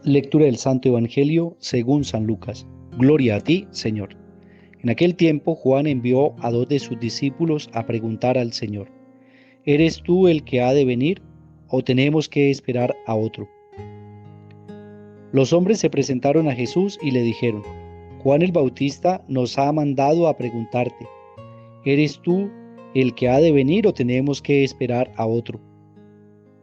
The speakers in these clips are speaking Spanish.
Lectura del Santo Evangelio según San Lucas. Gloria a ti, Señor. En aquel tiempo Juan envió a 2 de sus discípulos a preguntar al Señor: ¿Eres tú el que ha de venir o tenemos que esperar a otro? Los hombres se presentaron a Jesús y le dijeron: Juan el Bautista nos ha mandado a preguntarte: ¿eres tú el que ha de venir o tenemos que esperar a otro?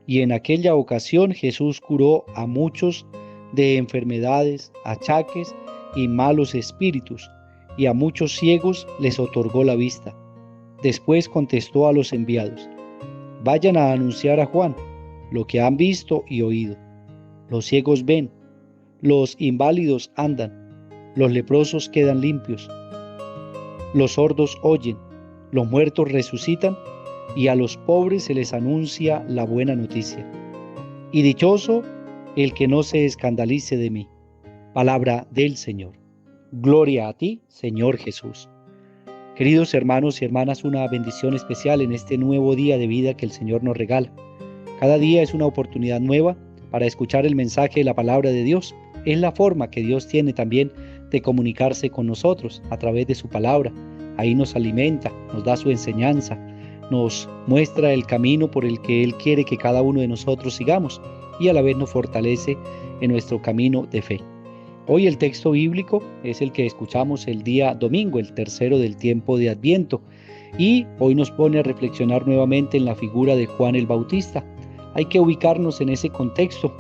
Y en aquella ocasión Jesús curó a muchos de enfermedades, achaques y malos espíritus, y a muchos ciegos les otorgó la vista. Después contestó a los enviados: vayan a anunciar a Juan lo que han visto y oído. Los ciegos ven, los inválidos andan, los leprosos quedan limpios, los sordos oyen, los muertos resucitan, y a los pobres se les anuncia la buena noticia. Y dichoso el que no se escandalice de mí. Palabra del Señor. Gloria a ti, Señor Jesús. Queridos hermanos y hermanas, una bendición especial en este nuevo día de vida que el Señor nos regala. Cada día es una oportunidad nueva para escuchar el mensaje de la palabra de Dios. Es la forma que Dios tiene también de comunicarse con nosotros a través de su palabra. Ahí nos alimenta, nos da su enseñanza, nos muestra el camino por el que Él quiere que cada uno de nosotros sigamos y a la vez nos fortalece en nuestro camino de fe. Hoy el texto bíblico es el que escuchamos el día domingo, el tercero del tiempo de Adviento, y hoy nos pone a reflexionar nuevamente en la figura de Juan el Bautista. Hay que ubicarnos en ese contexto.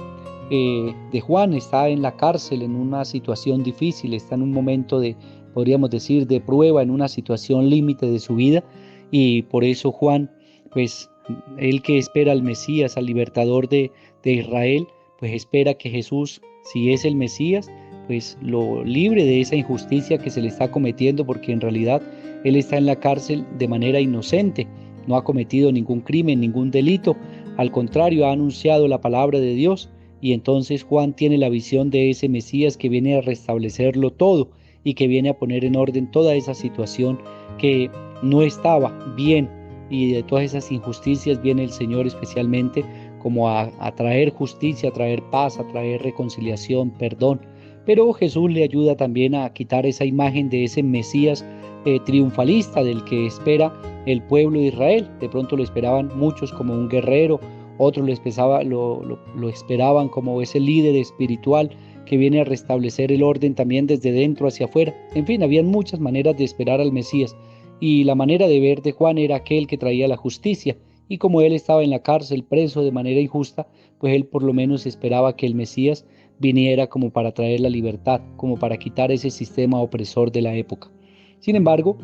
De Juan está en la cárcel en una situación difícil, está en un momento de, podríamos decir, de prueba, en una situación límite de su vida, y por eso Juan, pues él que espera al Mesías, al libertador de Israel, pues espera que Jesús, si es el Mesías, pues lo libre de esa injusticia que se le está cometiendo, porque en realidad él está en la cárcel de manera inocente, no ha cometido ningún crimen, ningún delito, al contrario, ha anunciado la palabra de Dios, y entonces Juan tiene la visión de ese Mesías que viene a restablecerlo todo y que viene a poner en orden toda esa situación que no estaba bien, y de todas esas injusticias viene el Señor especialmente como a traer justicia, a traer paz, a traer reconciliación, perdón. Pero Jesús le ayuda también a quitar esa imagen de ese Mesías triunfalista del que espera el pueblo de Israel. De pronto lo esperaban muchos como un guerrero, otros lo esperaban como ese líder espiritual que viene a restablecer el orden también desde dentro hacia afuera. En fin, habían muchas maneras de esperar al Mesías, y la manera de ver de Juan era aquel que traía la justicia, y como él estaba en la cárcel preso de manera injusta, pues él por lo menos esperaba que el Mesías viniera como para traer la libertad, como para quitar ese sistema opresor de la época. Sin embargo,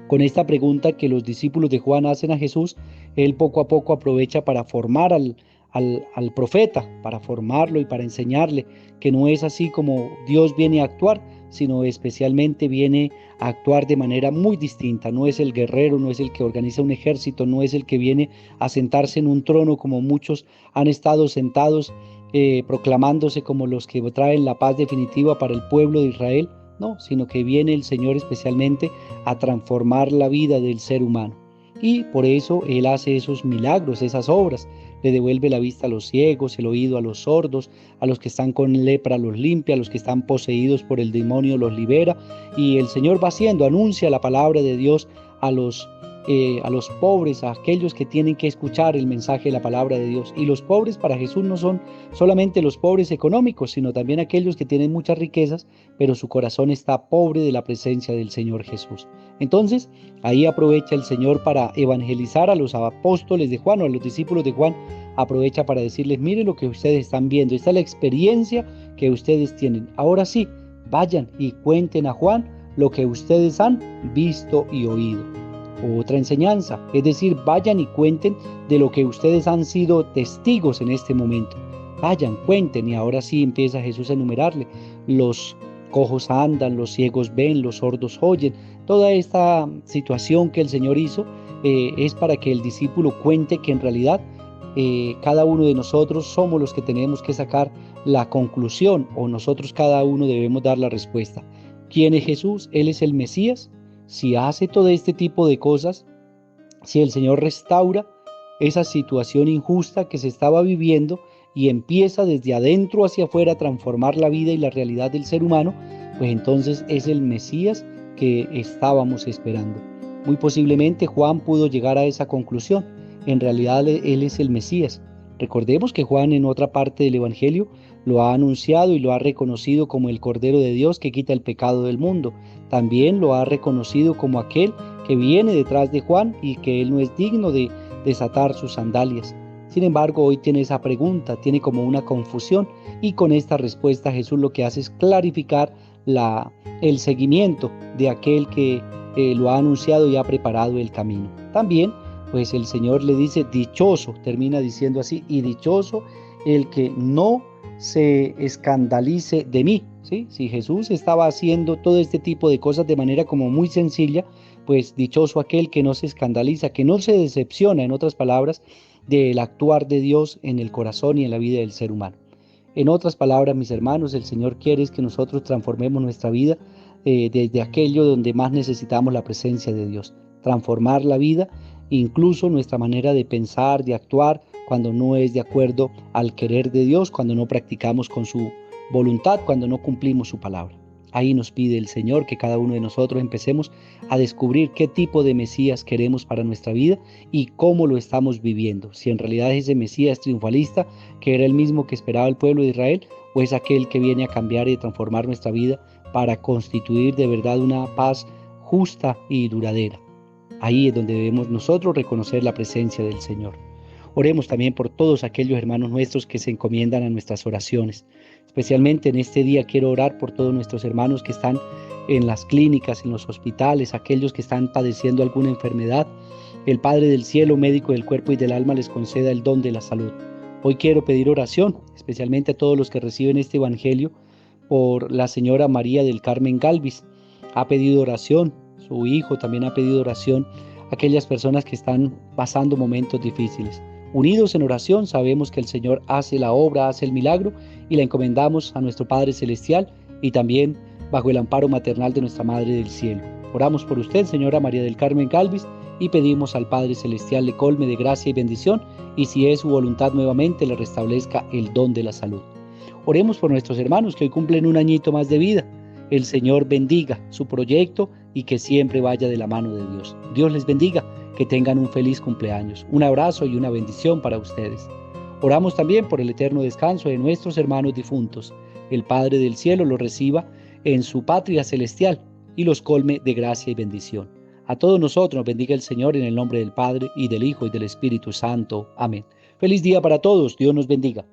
con esta pregunta que los discípulos de Juan hacen a Jesús, él poco a poco aprovecha para formar al profeta, para formarlo y para enseñarle que no es así como Dios viene a actuar, sino especialmente viene a actuar de manera muy distinta. No es el guerrero, no es el que organiza un ejército, no es el que viene a sentarse en un trono como muchos han estado sentados, proclamándose como los que traen la paz definitiva para el pueblo de Israel. No, sino que viene el Señor especialmente a transformar la vida del ser humano. Y por eso Él hace esos milagros, esas obras. Le devuelve la vista a los ciegos, el oído a los sordos, a los que están con lepra los limpia, a los que están poseídos por el demonio los libera. Y el Señor va haciendo, anuncia la palabra de Dios a los pobres, a aquellos que tienen que escuchar el mensaje de la palabra de Dios. Y los pobres para Jesús no son solamente los pobres económicos, sino también aquellos que tienen muchas riquezas, pero su corazón está pobre de la presencia del Señor Jesús. Entonces, ahí aprovecha el Señor para evangelizar a los apóstoles de Juan o a los discípulos de Juan. Aprovecha para decirles: miren lo que ustedes están viendo, esta es la experiencia que ustedes tienen. Ahora sí, vayan y cuenten a Juan lo que ustedes han visto y oído. Otra enseñanza, es decir, vayan y cuenten de lo que ustedes han sido testigos en este momento. Vayan, cuenten, y ahora sí empieza Jesús a enumerarle: los cojos andan, los ciegos ven, los sordos oyen. Toda esta situación que el Señor hizo es para que el discípulo cuente que en realidad cada uno de nosotros somos los que tenemos que sacar la conclusión, o nosotros cada uno debemos dar la respuesta. ¿Quién es Jesús? ¿Él es el Mesías? Si hace todo este tipo de cosas, si el Señor restaura esa situación injusta que se estaba viviendo, y empieza desde adentro hacia afuera a transformar la vida y la realidad del ser humano, pues entonces es el Mesías que estábamos esperando. Muy posiblemente Juan pudo llegar a esa conclusión. En realidad él es el Mesías. Recordemos que Juan en otra parte del Evangelio lo ha anunciado y lo ha reconocido como el Cordero de Dios que quita el pecado del mundo. También lo ha reconocido como aquel que viene detrás de Juan y que él no es digno de desatar sus sandalias. Sin embargo, hoy tiene esa pregunta, tiene como una confusión, y con esta respuesta Jesús lo que hace es clarificar el seguimiento de aquel que lo ha anunciado y ha preparado el camino. También, pues el Señor le dice, dichoso, termina diciendo así, y dichoso el que no se escandalice de mí, ¿sí? Si Jesús estaba haciendo todo este tipo de cosas de manera como muy sencilla, pues dichoso aquel que no se escandaliza, que no se decepciona, en otras palabras, del actuar de Dios en el corazón y en la vida del ser humano. En otras palabras, mis hermanos, el Señor quiere es que nosotros transformemos nuestra vida desde aquello donde más necesitamos la presencia de Dios. Transformar la vida, incluso nuestra manera de pensar, de actuar, cuando no es de acuerdo al querer de Dios, cuando no practicamos con su voluntad, cuando no cumplimos su palabra. Ahí nos pide el Señor que cada uno de nosotros empecemos a descubrir qué tipo de Mesías queremos para nuestra vida y cómo lo estamos viviendo. Si en realidad ese Mesías triunfalista, que era el mismo que esperaba el pueblo de Israel, o es aquel que viene a cambiar y transformar nuestra vida para constituir de verdad una paz justa y duradera. Ahí es donde debemos nosotros reconocer la presencia del Señor. Oremos también por todos aquellos hermanos nuestros que se encomiendan a nuestras oraciones. Especialmente en este día quiero orar por todos nuestros hermanos que están en las clínicas, en los hospitales, aquellos que están padeciendo alguna enfermedad. El Padre del cielo, médico del cuerpo y del alma, les conceda el don de la salud. Hoy quiero pedir oración, especialmente a todos los que reciben este evangelio, por la señora María del Carmen Galvis. Ha pedido oración, su hijo también ha pedido oración, aquellas personas que están pasando momentos difíciles. Unidos en oración, sabemos que el Señor hace la obra, hace el milagro, y la encomendamos a nuestro Padre Celestial y también bajo el amparo maternal de nuestra Madre del Cielo. Oramos por usted, señora María del Carmen Galvis, y pedimos al Padre Celestial le colme de gracia y bendición, y si es su voluntad nuevamente le restablezca el don de la salud. Oremos por nuestros hermanos que hoy cumplen un añito más de vida. El Señor bendiga su proyecto y que siempre vaya de la mano de Dios. Dios les bendiga, que tengan un feliz cumpleaños. Un abrazo y una bendición para ustedes. Oramos también por el eterno descanso de nuestros hermanos difuntos. El Padre del cielo los reciba en su patria celestial y los colme de gracia y bendición. A todos nosotros nos bendiga el Señor en el nombre del Padre y del Hijo y del Espíritu Santo. Amén. Feliz día para todos. Dios nos bendiga.